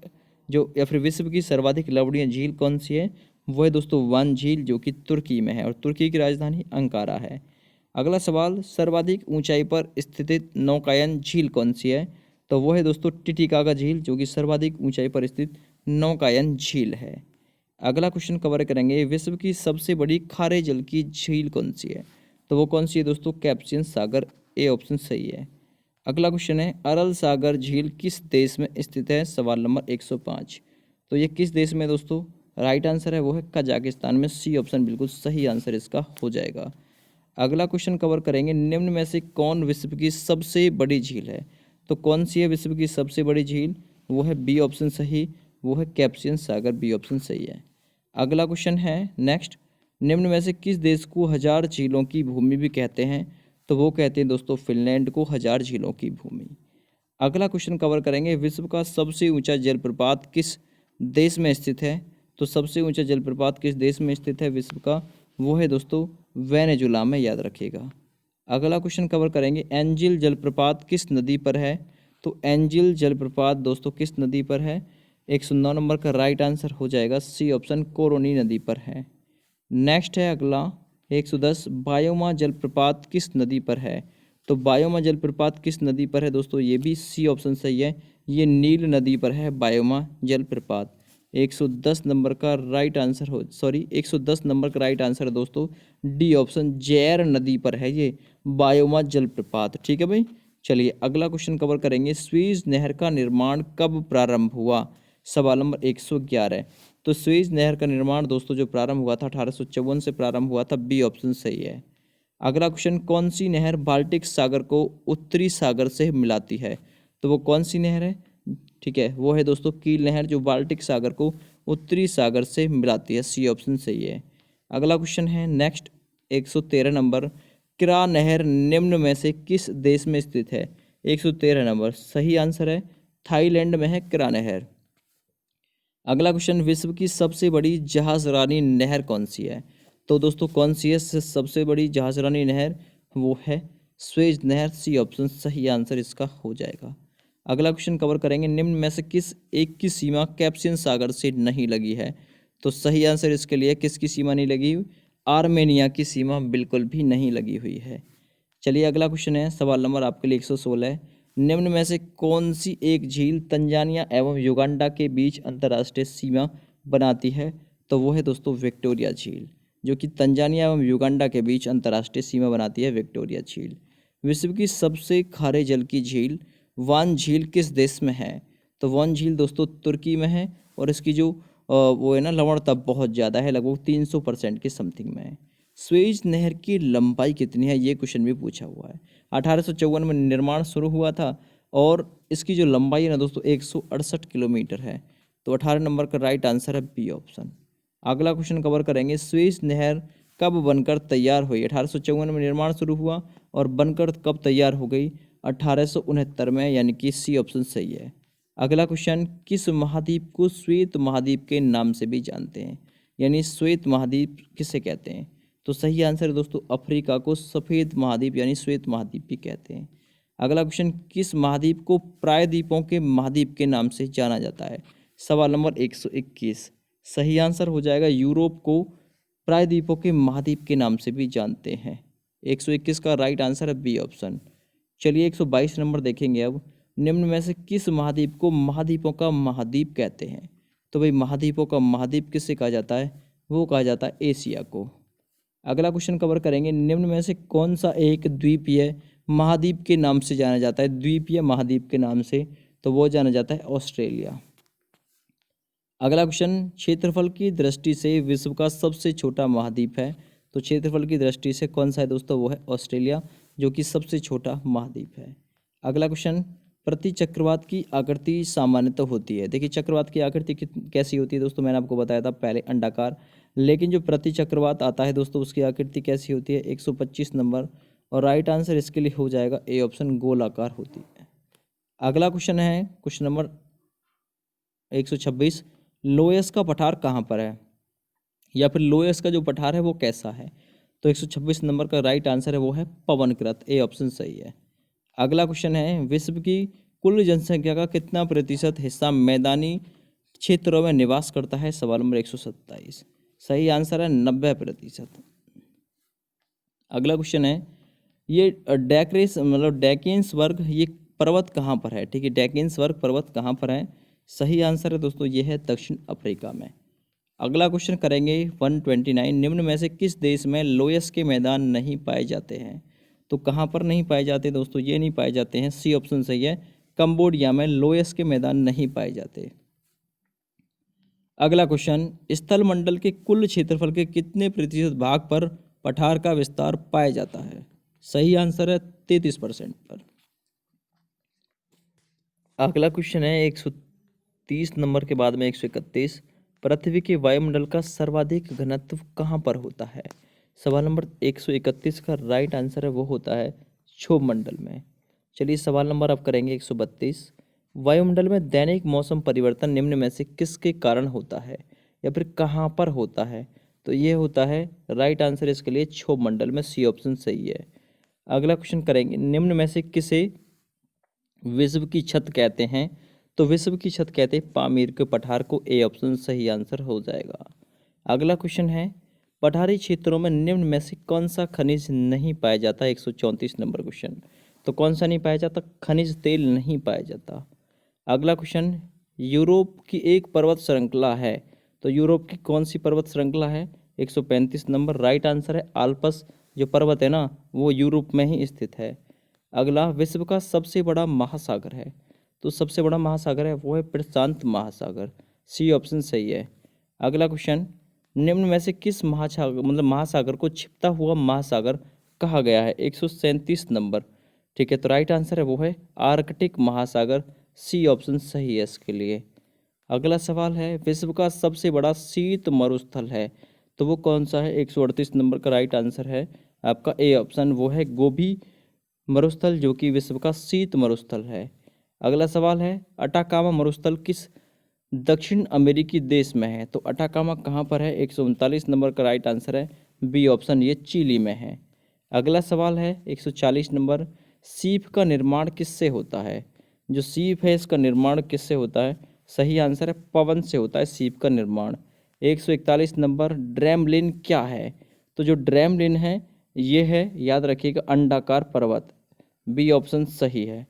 जो या फिर विश्व की सर्वाधिक लवणीय झील कौन सी है? वो है दोस्तों वान झील, जो कि तुर्की में है और तुर्की की राजधानी अंकारा है। अगला सवाल, सर्वाधिक ऊंचाई पर स्थित नौकायन झील कौन सी है? तो वो है दोस्तों टिटिकाका झील, जो कि सर्वाधिक ऊंचाई पर स्थित नौकायन झील है। अगला क्वेश्चन कवर करेंगे, विश्व की सबसे बड़ी खारे जल की झील कौन सी है? तो वो कौन सी है दोस्तों? कैप्सियन सागर, ए ऑप्शन सही है। अगला क्वेश्चन है, अरल सागर झील किस देश में स्थित है? सवाल नंबर 105। तो ये किस देश में दोस्तों? राइट आंसर है वो है कजाकिस्तान में, सी ऑप्शन बिल्कुल सही आंसर इसका हो जाएगा। अगला क्वेश्चन कवर करेंगे, निम्न में से कौन विश्व की सबसे बड़ी झील है? तो कौन सी है विश्व की सबसे बड़ी झील? वो है बी ऑप्शन सही, वो है कैप्सियन सागर, बी ऑप्शन सही है। अगला क्वेश्चन है नेक्स्ट, निम्न में से किस देश को हजार झीलों की भूमि भी कहते हैं? तो वो कहते हैं दोस्तों फिनलैंड को हजार झीलों की भूमि। अगला क्वेश्चन कवर करेंगे, विश्व का सबसे ऊंचा जलप्रपात किस देश में स्थित है? तो सबसे ऊंचा जलप्रपात किस देश में स्थित है विश्व का? वो है दोस्तों वेनेजुला में, याद रखिएगा। अगला क्वेश्चन कवर करेंगे, एंजिल जलप्रपात किस नदी पर है? तो एंजिल जलप्रपात दोस्तों किस नदी पर है? 109 नंबर का राइट आंसर हो जाएगा सी ऑप्शन, कोरोनी नदी पर है। नेक्स्ट है अगला 110, बायोमा जलप्रपात किस नदी पर है? तो बायोमा जलप्रपात किस नदी पर है दोस्तों? ये भी सी ऑप्शन सही है, ये नील नदी पर है बायोमा जलप्रपात। 110 नंबर का राइट आंसर 110 नंबर का राइट आंसर है दोस्तों डी ऑप्शन, जैर नदी पर है ये बायोमा जलप्रपात। ठीक है भाई, चलिए अगला क्वेश्चन कवर करेंगे, स्वीज नहर का निर्माण कब प्रारंभ हुआ? सवाल नंबर 111। तो स्वीज नहर का निर्माण दोस्तों जो प्रारंभ हुआ था 1854 से प्रारंभ हुआ था, बी ऑप्शन सही है। अगला क्वेश्चन, कौन सी नहर बाल्टिक सागर को उत्तरी सागर से मिलाती है? तो वो कौन सी नहर है? ठीक है, वो है दोस्तों कील नहर, जो बाल्टिक सागर को उत्तरी सागर से मिलाती है, सी ऑप्शन सही है। अगला क्वेश्चन है नेक्स्ट 113 नंबर, किरा नहर निम्न में से किस देश में स्थित है? 113 नंबर सही आंसर है, थाईलैंड में है किरा नहर। अगला क्वेश्चन, विश्व की सबसे बड़ी जहाजरानी नहर कौन सी है? तो दोस्तों कौन सी है सबसे बड़ी जहाजरानी नहर? वो है स्वेज नहर, सी ऑप्शन सही आंसर इसका हो जाएगा। अगला क्वेश्चन कवर करेंगे, निम्न में से किस एक की सीमा कैप्सियन सागर से नहीं लगी है? तो सही आंसर इसके लिए किसकी सीमा नहीं लगी? आर्मेनिया की सीमा बिल्कुल भी नहीं लगी हुई है। चलिए अगला क्वेश्चन है, सवाल नंबर आपके लिए 116। निम्न में से कौन सी एक झील तंजानिया एवं युगांडा के बीच अंतर्राष्ट्रीय सीमा बनाती है? तो वो है दोस्तों विक्टोरिया झील, जो कि तंजानिया एवं युगांडा के बीच अंतर्राष्ट्रीय सीमा बनाती है, विक्टोरिया झील। विश्व की सबसे खारे जल की झील वान झील किस देश में है? तो वान झील दोस्तों तुर्की में है और इसकी जो वो है ना लवणता बहुत ज़्यादा है, लगभग 300% के समथिंग में है। स्वेज नहर की लंबाई कितनी है, ये क्वेश्चन भी पूछा हुआ है। 1854 में निर्माण शुरू हुआ था और इसकी जो लंबाई है ना दोस्तों 168 किलोमीटर है। तो 18 नंबर का राइट आंसर है बी ऑप्शन। अगला क्वेश्चन कवर करेंगे, स्वेज नहर कब बनकर तैयार हुई? 1854 में निर्माण शुरू हुआ और बनकर कब तैयार हो गई? 1869 में, यानी कि सी ऑप्शन सही है। अगला क्वेश्चन, किस महाद्वीप को श्वेत महाद्वीप के नाम से भी जानते हैं? यानी श्वेत महाद्वीप किसे कहते हैं? तो सही आंसर है दोस्तों अफ्रीका को सफ़ेद महाद्वीप यानी श्वेत महाद्वीप भी कहते हैं। अगला क्वेश्चन, किस महाद्वीप को प्रायद्वीपों के महाद्वीप के नाम से जाना जाता है? सवाल नंबर 121। सही आंसर हो जाएगा यूरोप को प्रायद्वीपों के महाद्वीप के नाम से भी जानते हैं। 121 का राइट आंसर है बी ऑप्शन। चलिए 122 नंबर देखेंगे अब, निम्न में से किस महाद्वीप को महाद्वीपों का महाद्वीप कहते हैं? तो भाई महाद्वीपों का महाद्वीप किससे कहा जाता है? वो कहा जाता है एशिया को। अगला क्वेश्चन कवर करेंगे, निम्न में से कौन सा एक द्वीपीय महाद्वीप के नाम से जाना जाता है? द्वीपीय महाद्वीप के नाम से, तो वो जाना जाता है ऑस्ट्रेलिया। अगला क्वेश्चन, क्षेत्रफल की दृष्टि से विश्व का सबसे छोटा महाद्वीप है? तो क्षेत्रफल की दृष्टि से कौन सा है दोस्तों? वो है ऑस्ट्रेलिया, जो कि सबसे छोटा महाद्वीप है। अगला क्वेश्चन, प्रति चक्रवात की आकृति सामान्यतः होती है? देखिए चक्रवात की आकृति कैसी होती है दोस्तों, मैंने आपको बताया था पहले अंडाकार, लेकिन जो प्रति चक्रवात आता है दोस्तों उसकी आकृति कैसी होती है? 125 नंबर, और राइट आंसर इसके लिए हो जाएगा ए ऑप्शन, गोलाकार होती है। अगला क्वेश्चन है क्वेश्चन नंबर 126, लोयस का पठार कहाँ पर है? या फिर लोयस का जो पठार है वो कैसा है? तो 126 नंबर का राइट आंसर है वो है पवनकृत, ए ऑप्शन सही है। अगला क्वेश्चन है, विश्व की कुल जनसंख्या का कितना प्रतिशत हिस्सा मैदानी क्षेत्रों में निवास करता है? सवाल नंबर 127। सही आंसर है 90%। अगला क्वेश्चन है, ये डेक्रेस मतलब डेकेन्स वर्ग ये पर्वत कहाँ पर है? ठीक है, डेकेन्स वर्ग पर्वत कहाँ पर है? सही आंसर है दोस्तों ये है दक्षिण अफ्रीका में। अगला क्वेश्चन करेंगे 129। निम्न में से किस देश में लोयस के मैदान नहीं पाए जाते हैं? तो कहाँ पर नहीं पाए जाते दोस्तों? ये नहीं पाए जाते हैं, सी ऑप्शन सही है, कंबोडिया में लोयस के मैदान नहीं पाए जाते। अगला क्वेश्चन, स्थल मंडल के कुल क्षेत्रफल के कितने प्रतिशत भाग पर पठार का विस्तार पाया जाता है? सही आंसर है 33% पर। अगला क्वेश्चन है 130 नंबर के बाद में 131। पृथ्वी के वायुमंडल का सर्वाधिक घनत्व कहाँ पर होता है? सवाल नंबर 131 का राइट आंसर है वो होता है क्षोभ मंडल में। चलिए सवाल नंबर आप करेंगे 132। वायुमंडल में दैनिक मौसम परिवर्तन निम्न में से किसके कारण होता है या फिर कहाँ पर होता है? तो ये होता है राइट आंसर इसके लिए क्षोभ मंडल में, सी ऑप्शन सही है। अगला क्वेश्चन करेंगे, निम्न में से किसे विश्व की छत कहते हैं? तो विश्व की छत कहते हैं पामीर के पठार को, ए ऑप्शन सही आंसर हो जाएगा। अगला क्वेश्चन है, पठारी क्षेत्रों में निम्न में से कौन सा खनिज नहीं पाया जाता? 134 नंबर क्वेश्चन। तो कौन सा नहीं पाया जाता? खनिज तेल नहीं पाया जाता। अगला क्वेश्चन, यूरोप की एक पर्वत श्रृंखला है, तो यूरोप की कौन सी पर्वत श्रृंखला है? 135 नंबर राइट आंसर है आल्प्स जो पर्वत है ना वो यूरोप में ही स्थित है। अगला, विश्व का सबसे बड़ा महासागर है, तो सबसे बड़ा महासागर है वो है प्रशांत महासागर, सी ऑप्शन सही है। अगला क्वेश्चन, निम्न में से किस महासागर को छिपता हुआ महासागर कहा गया है? 137 नंबर। ठीक है, तो राइट आंसर है वो है आर्कटिक महासागर, सी ऑप्शन सही है इसके लिए। अगला सवाल है, विश्व का सबसे बड़ा शीत मरुस्थल है, तो वो कौन सा है? 138 नंबर का राइट आंसर है आपका ए ऑप्शन, वो है गोबी मरुस्थल जो कि विश्व का शीत मरुस्थल है। अगला सवाल है, अटाकामा मरुस्थल किस दक्षिण अमेरिकी देश में है? तो अटाकामा कहाँ पर है? 139 नंबर का राइट आंसर है बी ऑप्शन, ये चिली में है। अगला सवाल है 140 नंबर, सीप का निर्माण किससे होता है? जो सीप है इसका निर्माण किससे होता है? सही आंसर है पवन से होता है सीप का निर्माण। 141 नंबर, ड्रेमलिन क्या है? तो जो ड्रेमलिन है ये है, याद रखिएगा, अंडाकार पर्वत, बी ऑप्शन सही है।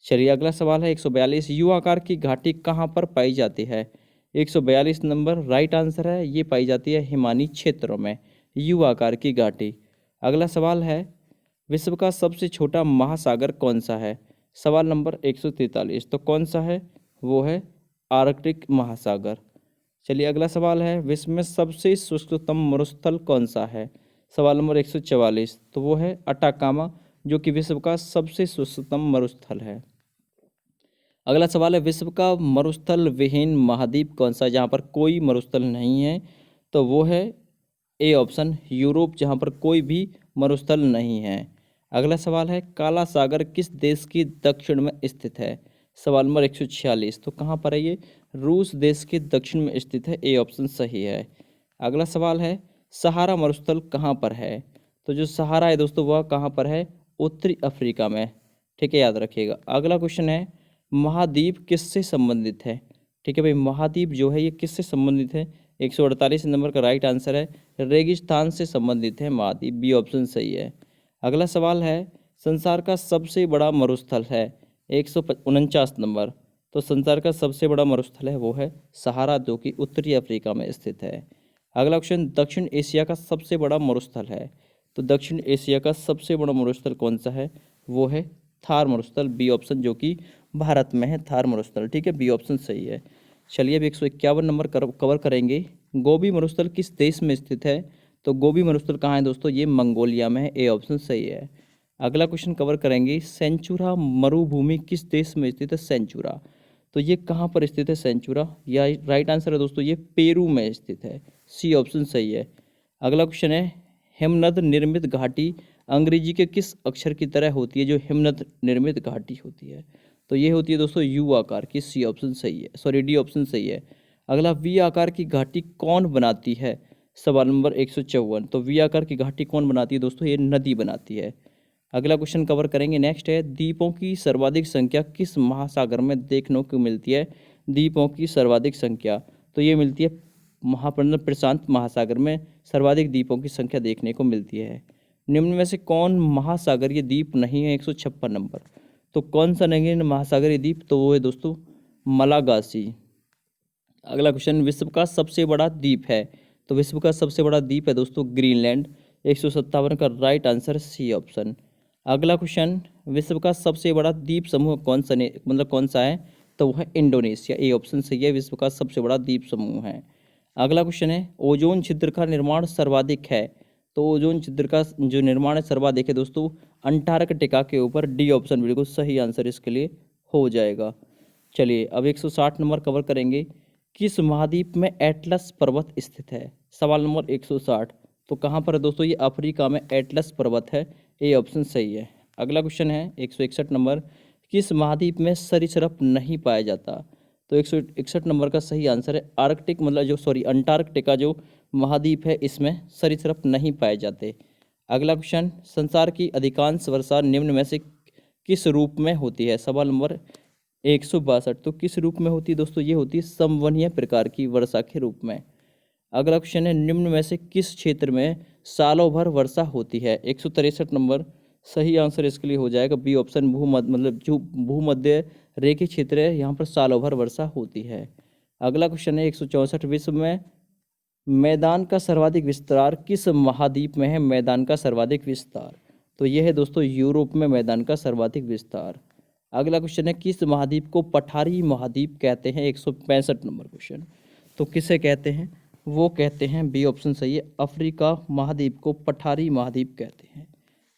चलिए अगला सवाल है 142, यू आकार की घाटी कहाँ पर पाई जाती है? 142 नंबर राइट आंसर है, ये पाई जाती है हिमानी क्षेत्रों में, यू आकार की घाटी। अगला सवाल है, विश्व का सबसे छोटा महासागर कौन सा है? सवाल नंबर 143, तो कौन सा है? वो है आर्कटिक महासागर। चलिए अगला सवाल है, विश्व में सबसे शुष्कतम मरुस्थल कौन सा है? सवाल नंबर 144, तो वो है अटाकामा जो कि विश्व का सबसे शुष्कतम मरुस्थल है। अगला सवाल है, विश्व का मरुस्थल विहीन महाद्वीप कौन सा है जहाँ पर कोई मरुस्थल नहीं है? तो वो है ए ऑप्शन यूरोप, जहाँ पर कोई भी मरुस्थल नहीं है। अगला सवाल है, काला सागर किस देश की दक्षिण में स्थित है? सवाल नंबर 146, तो कहाँ पर है ये? रूस देश के दक्षिण में स्थित है, ए ऑप्शन सही है। अगला सवाल है, सहारा मरुस्थल कहाँ पर है? तो जो सहारा है दोस्तों वह कहाँ पर है? उत्तरी अफ्रीका में। ठीक है, याद रखिएगा। अगला क्वेश्चन है, महाद्वीप किससे संबंधित है? ठीक है भाई, महाद्वीप जो है ये किससे संबंधित है? 148 नंबर का राइट आंसर है रेगिस्तान से संबंधित है महाद्वीप, बी ऑप्शन सही है। अगला सवाल है, संसार का सबसे बड़ा मरुस्थल है, 149 नंबर। तो संसार का सबसे बड़ा मरुस्थल है वो है सहारा जो कि उत्तरी अफ्रीका में स्थित है। अगला क्वेश्चन, दक्षिण एशिया का सबसे बड़ा मरुस्थल है, तो दक्षिण एशिया का सबसे बड़ा मरुस्थल कौन सा है? वो है थार मरुस्थल, बी ऑप्शन, जो कि भारत में है थार मरुस्थल। ठीक है, बी ऑप्शन सही है। चलिए अब 151 नंबर कवर करेंगे, गोबी मरुस्थल किस देश में स्थित है? तो गोबी मरुस्थल कहाँ है दोस्तों? ये मंगोलिया में है, ए ऑप्शन सही है। अगला क्वेश्चन कवर करेंगे, सेंचुरा मरुभूमि किस देश में स्थित है? सेंचुरा, तो ये कहाँ पर स्थित है सेंचुरा? या राइट आंसर है दोस्तों ये पेरू में स्थित है, सी ऑप्शन सही है। अगला क्वेश्चन है, हिमनद निर्मित घाटी अंग्रेजी के किस अक्षर की तरह होती है जो हिमनद निर्मित घाटी होती है? तो ये होती है दोस्तों यू आकार की, सी ऑप्शन सही है, सॉरी डी ऑप्शन सही है। अगला, वी आकार की घाटी कौन बनाती है? सवाल नंबर 154, तो वी आकार की घाटी कौन बनाती है दोस्तों? ये नदी बनाती है। अगला क्वेश्चन कवर करेंगे, नेक्स्ट है, द्वीपों की सर्वाधिक संख्या किस महासागर में देखने को मिलती है? द्वीपों की सर्वाधिक संख्या? तो ये मिलती है प्रशांत महासागर में सर्वाधिक द्वीपों की संख्या देखने को मिलती है। निम्न में से कौन महासागरीय द्वीप नहीं है? 156 नंबर। तो कौन सा नहीं है महासागरीय द्वीप? तो वो है दोस्तों मलागासी। अगला क्वेश्चन, विश्व का सबसे बड़ा द्वीप है? तो विश्व का सबसे बड़ा द्वीप है दोस्तों ग्रीनलैंड। 157 का राइट आंसर सी ऑप्शन। अगला क्वेश्चन, विश्व का सबसे बड़ा द्वीप समूह कौन सा कौन सा है? तो वह है इंडोनेशिया। ए ऑप्शन सही है, विश्व का सबसे बड़ा द्वीप समूह है। अगला क्वेश्चन है, ओजोन छिद्र का निर्माण सर्वाधिक है? तो ओजोन छिद्र का जो निर्माण है सर्वाधिक है दोस्तों अंटार्कटिका के ऊपर। डी ऑप्शन बिल्कुल सही आंसर इसके लिए हो जाएगा। चलिए अब 160 नंबर कवर करेंगे। किस महाद्वीप में एटलस पर्वत स्थित है? सवाल नंबर 160। तो कहाँ पर है दोस्तों? ये अफ्रीका में एटलस पर्वत है। ए ऑप्शन सही है। अगला क्वेश्चन है 161 नंबर, किस महाद्वीप में सरीसृप नहीं पाया जाता? तो 161 नंबर का सही आंसर है आर्कटिक अंटार्कटिका जो महाद्वीप है इसमें सरीसृप नहीं पाए जाते। अगला क्वेश्चन, संसार की अधिकांश वर्षा निम्न में से किस रूप में होती है? सवाल नंबर 162। तो किस रूप में होती है दोस्तों? ये होती है संवहनीय प्रकार की वर्षा के रूप में। अगला क्वेश्चन है, निम्न में से किस क्षेत्र में सालों भर वर्षा होती है? 163 नंबर। सही आंसर इसके लिए हो जाएगा बी ऑप्शन, भूमध्य जो भूमध्य रेखीय क्षेत्र है यहाँ पर सालों भर वर्षा होती है। अगला क्वेश्चन है 164, विश्व में मैदान का सर्वाधिक विस्तार किस महाद्वीप में है? मैदान का सर्वाधिक विस्तार तो यह है दोस्तों यूरोप में मैदान का सर्वाधिक विस्तार। अगला क्वेश्चन है, किस महाद्वीप को पठारी महाद्वीप कहते हैं? 165 नंबर क्वेश्चन। तो किसे कहते हैं? वो कहते हैं, बी ऑप्शन सही है, अफ्रीका महाद्वीप को पठारी महाद्वीप कहते हैं।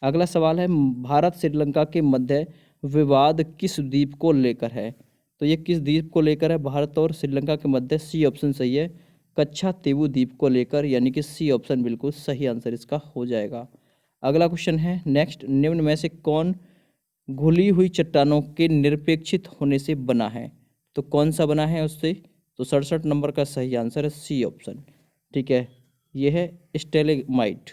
अगला सवाल है, भारत श्रीलंका के मध्य विवाद किस द्वीप को लेकर है? तो ये किस द्वीप को लेकर है भारत और श्रीलंका के मध्य? सी ऑप्शन सही है, कच्छा तीवु द्वीप को लेकर, यानी कि सी ऑप्शन बिल्कुल सही आंसर इसका हो जाएगा। अगला क्वेश्चन है नेक्स्ट, निम्न में से कौन घुली हुई चट्टानों के निरपेक्षित होने से बना है? तो कौन सा बना है उससे? तो 67 नंबर का सही आंसर है सी ऑप्शन। ठीक है, यह है स्टेलेमाइट।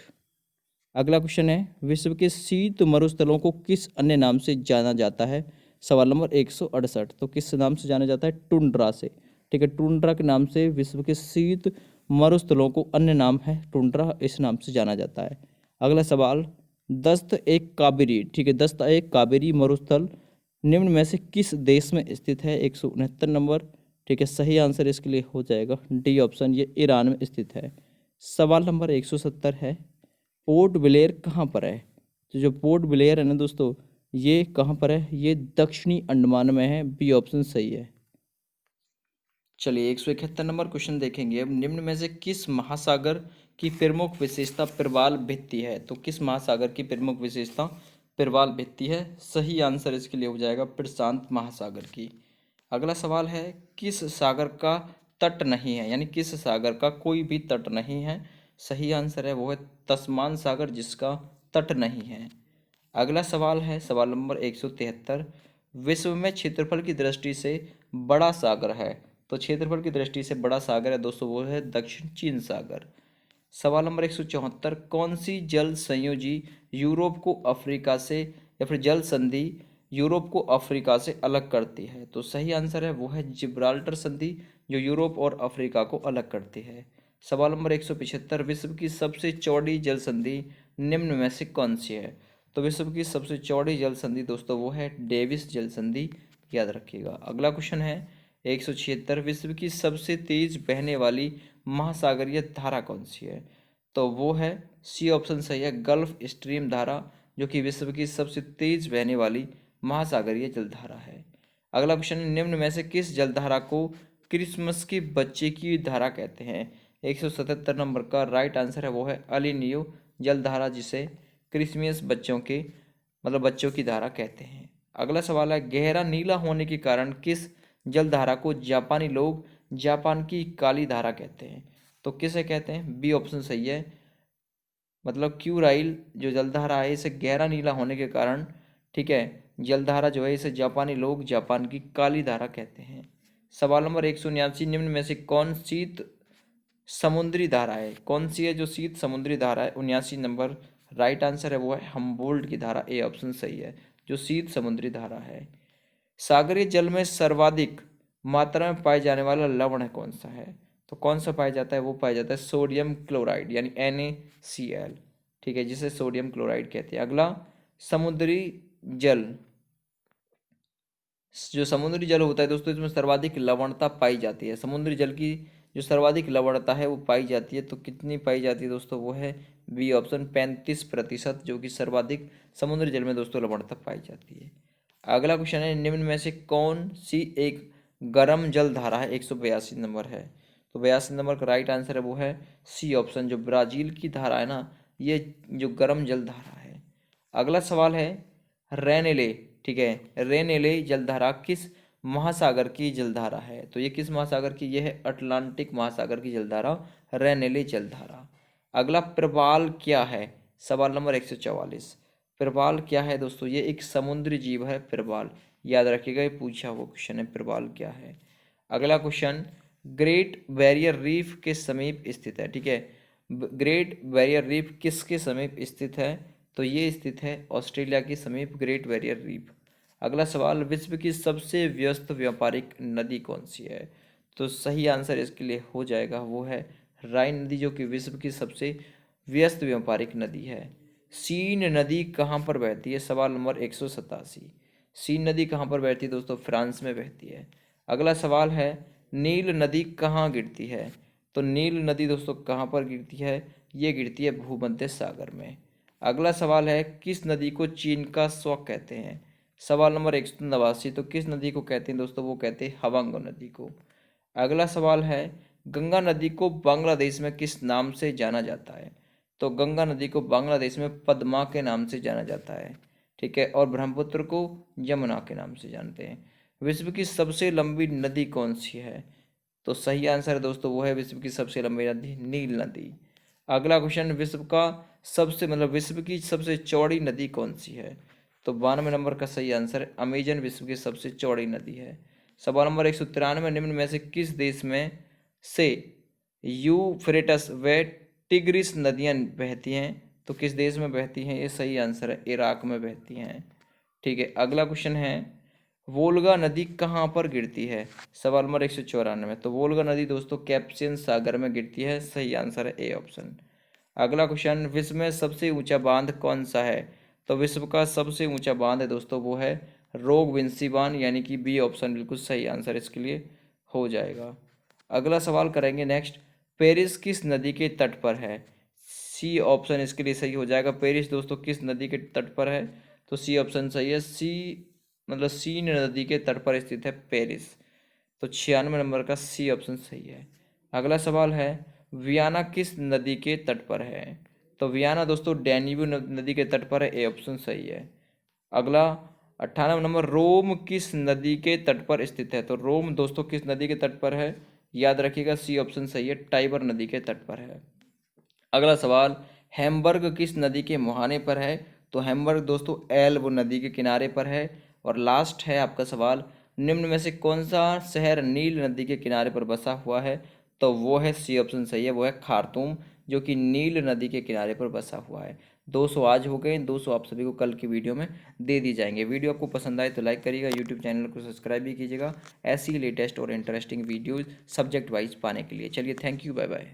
अगला क्वेश्चन है, विश्व के शीत मरुस्थलों को किस अन्य नाम से जाना जाता है? सवाल नंबर 168। तो किस नाम से जाना जाता है? टुंड्रा से। ठीक है, टुंड्रा के नाम से विश्व के शीत मरुस्थलों को अन्य नाम है टुंड्रा, इस नाम से जाना जाता है। अगला सवाल, दस्त एक काबेरी, ठीक है, दस्त एक काबेरी मरुस्थल निम्न में से किस देश में स्थित है? 169 नंबर। ठीक है, सही आंसर इसके लिए हो जाएगा डी ऑप्शन, ये ईरान में स्थित है। सवाल नंबर 170 है, पोर्ट ब्लेयर कहाँ पर है? तो जो पोर्ट ब्लेयर है ना दोस्तों, ये कहाँ पर है? ये दक्षिणी अंडमान में है। बी ऑप्शन सही है। चलिए 171 नंबर क्वेश्चन देखेंगे अब, निम्न में से किस महासागर की प्रमुख विशेषता प्रवाल भित्ति है? तो किस महासागर की प्रमुख विशेषता प्रवाल भित्ति है? सही आंसर इसके लिए हो जाएगा प्रशांत महासागर की। अगला सवाल है, किस सागर का तट नहीं है? यानी किस सागर का कोई भी तट नहीं है? सही आंसर है वो है तस्मान सागर, जिसका तट नहीं है। अगला सवाल है सवाल नंबर 173, विश्व में क्षेत्रफल की दृष्टि से बड़ा सागर है? तो क्षेत्रफल की दृष्टि से बड़ा सागर है दोस्तों वो है दक्षिण चीन सागर। सवाल नंबर 174, कौन सी जल संयोजी यूरोप को अफ्रीका से या फिर जल संधि यूरोप को अफ्रीका से अलग करती है? तो सही आंसर है वो है जिब्राल्टर संधि, जो यूरोप और अफ्रीका को अलग करती है। सवाल नंबर 175, विश्व की सबसे चौड़ी जल संधि निम्न में से कौन सी है? तो विश्व की सबसे चौड़ी जल संधि दोस्तों वो है डेविस जल संधि, याद रखिएगा। अगला क्वेश्चन है 176, विश्व की सबसे तेज बहने वाली महासागरीय धारा कौन सी है? तो वो है सी ऑप्शन सही है, गल्फ स्ट्रीम धारा, जो कि विश्व की सबसे तेज बहने वाली महासागरीय जलधारा है। अगला क्वेश्चन है, निम्न में से किस जलधारा को क्रिसमस के बच्चे की धारा कहते हैं? 177 नंबर का राइट आंसर है वो है अलिनियो जलधारा, जिसे क्रिसमस बच्चों की धारा कहते हैं। अगला सवाल है, गहरा नीला होने के कारण किस जलधारा को जापानी लोग जापान की काली धारा कहते हैं? तो किसे कहते हैं? बी ऑप्शन सही है, क्यूराइल जो जलधारा है इसे गहरा नीला होने के कारण, ठीक है, जलधारा जो है इसे जापानी लोग जापान की काली धारा कहते हैं। सवाल नंबर 179, निम्न में से कौन शीत समुद्री धारा है? कौन सी है जो शीत समुद्री धारा है? 79 नंबर राइट आंसर है वो है हम्बोल्ट की धारा। ए ऑप्शन सही है, जो शीत समुद्री धारा है। सागरीय जल में सर्वाधिक मात्रा में पाए जाने वाला लवण कौन सा है? तो कौन सा पाया जाता है? वो पाया जाता है सोडियम क्लोराइड यानी NaCl, ठीक है, जिसे सोडियम क्लोराइड कहते हैं। अगला, समुद्री जल। जो समुद्री जल होता है दोस्तों, इसमें सर्वाधिक लवणता पाई जाती है। समुद्री जल की जो सर्वाधिक लवणता है वो पाई जाती है, तो कितनी पाई जाती है दोस्तों? वो है बी ऑप्शन 35%, जो कि सर्वाधिक समुद्री जल में दोस्तों लवणता पाई जाती है। अगला क्वेश्चन है, निम्न में से कौन सी एक गर्म जल धारा है? 182 नंबर है, तो 82 नंबर का राइट आंसर है वो है सी ऑप्शन, जो ब्राजील की धारा है ना, ये जो गर्म जल धारा है। अगला सवाल है, रेनेले, ठीक है, रेनेले जलधारा किस महासागर की जलधारा है? तो ये किस महासागर की? ये है अटलांटिक महासागर की जलधारा, रेनेले जलधारा। अगला, प्रवाल क्या है? सवाल नंबर 144। प्रवाल क्या है दोस्तों? ये एक समुद्री जीव है प्रवाल, याद रखिएगा, ये पूछा हुआ क्वेश्चन है, प्रवाल क्या है। अगला क्वेश्चन, ग्रेट बैरियर रीफ के समीप स्थित है, ठीक है, ग्रेट बैरियर रीफ किसके समीप स्थित है? तो ये स्थित है ऑस्ट्रेलिया के समीप ग्रेट बैरियर रीफ। अगला सवाल, विश्व की सबसे व्यस्त व्यापारिक नदी कौन सी है? तो सही आंसर इसके लिए हो जाएगा वो है राइन नदी, जो कि विश्व की सबसे व्यस्त व्यापारिक नदी है। सीन नदी कहाँ पर बहती है? सवाल नंबर 187। सीन नदी कहाँ पर बहती है दोस्तों? फ्रांस में बहती है। अगला सवाल है, नील नदी कहाँ गिरती है? तो नील नदी दोस्तों कहाँ पर गिरती है? ये गिरती है भूमध्य सागर में। अगला सवाल है, किस नदी को चीन का स्वक कहते हैं? सवाल नंबर 189। तो किस नदी को कहते हैं दोस्तों? वो कहते हैं हवंग नदी को। अगला सवाल है, गंगा नदी को बांग्लादेश में किस नाम से जाना जाता है? तो गंगा नदी को बांग्लादेश में पद्मा के नाम से जाना जाता है, ठीक है, और ब्रह्मपुत्र को यमुना के नाम से जानते हैं। विश्व की सबसे लंबी नदी कौन सी है? तो सही आंसर है दोस्तों वो है विश्व की सबसे लंबी नदी नील नदी। अगला क्वेश्चन, विश्व का सबसे विश्व की सबसे चौड़ी नदी कौन सी है? तो 92 नंबर का सही आंसर है अमेजन विश्व की सबसे चौड़ी नदी है। सवाल नंबर 193, निम्न में से किस देश में से यूफ्रेटस व टिग्रिस नदियाँ बहती हैं? तो किस देश में बहती हैं? ये सही आंसर है इराक में बहती हैं, ठीक है। अगला क्वेश्चन है, वोल्गा नदी कहाँ पर गिरती है? सवाल नंबर 194। तो वोल्गा नदी दोस्तों कैस्पियन सागर में गिरती है, सही आंसर है ए ऑप्शन। अगला क्वेश्चन, विश्व में सबसे ऊंचा बांध कौन सा है? तो विश्व का सबसे ऊंचा बांध है दोस्तों वो है रोगविंसी बांध, यानी कि बी ऑप्शन बिल्कुल सही आंसर इसके लिए हो जाएगा। अगला सवाल करेंगे नेक्स्ट, पेरिस किस नदी के तट पर है? सी ऑप्शन इसके लिए सही हो जाएगा। पेरिस दोस्तों किस नदी के तट पर है? तो सी ऑप्शन सही है। सीन नदी के तट पर स्थित है पेरिस, तो 96 नंबर का सी ऑप्शन सही है। अगला सवाल है, वियना किस नदी के तट पर है? तो वियना दोस्तों डैन्यूब नदी के तट पर है, ए ऑप्शन सही है। अगला 98 नंबर, रोम किस नदी के तट पर स्थित है? तो रोम दोस्तों किस नदी के तट पर है? याद रखिएगा सी ऑप्शन सही है, टाइबर नदी के तट पर है। अगला सवाल, हैम्बर्ग किस नदी के मुहाने पर है? तो हैम्बर्ग दोस्तों एल्ब नदी के किनारे पर है। और लास्ट है आपका सवाल, निम्न में से कौन सा शहर नील नदी के किनारे पर बसा हुआ है? तो वो है सी ऑप्शन सही है, वो है खार्तूम, जो कि नील नदी के किनारे पर बसा हुआ है। 200 आज हो गए, 200 आप सभी को कल की वीडियो में दे दी जाएंगे। वीडियो आपको पसंद आए तो लाइक करिएगा, यूट्यूब चैनल को सब्सक्राइब भी कीजिएगा ऐसी लेटेस्ट और इंटरेस्टिंग वीडियोज़ सब्जेक्ट वाइज पाने के लिए। चलिए, थैंक यू, बाय बाय।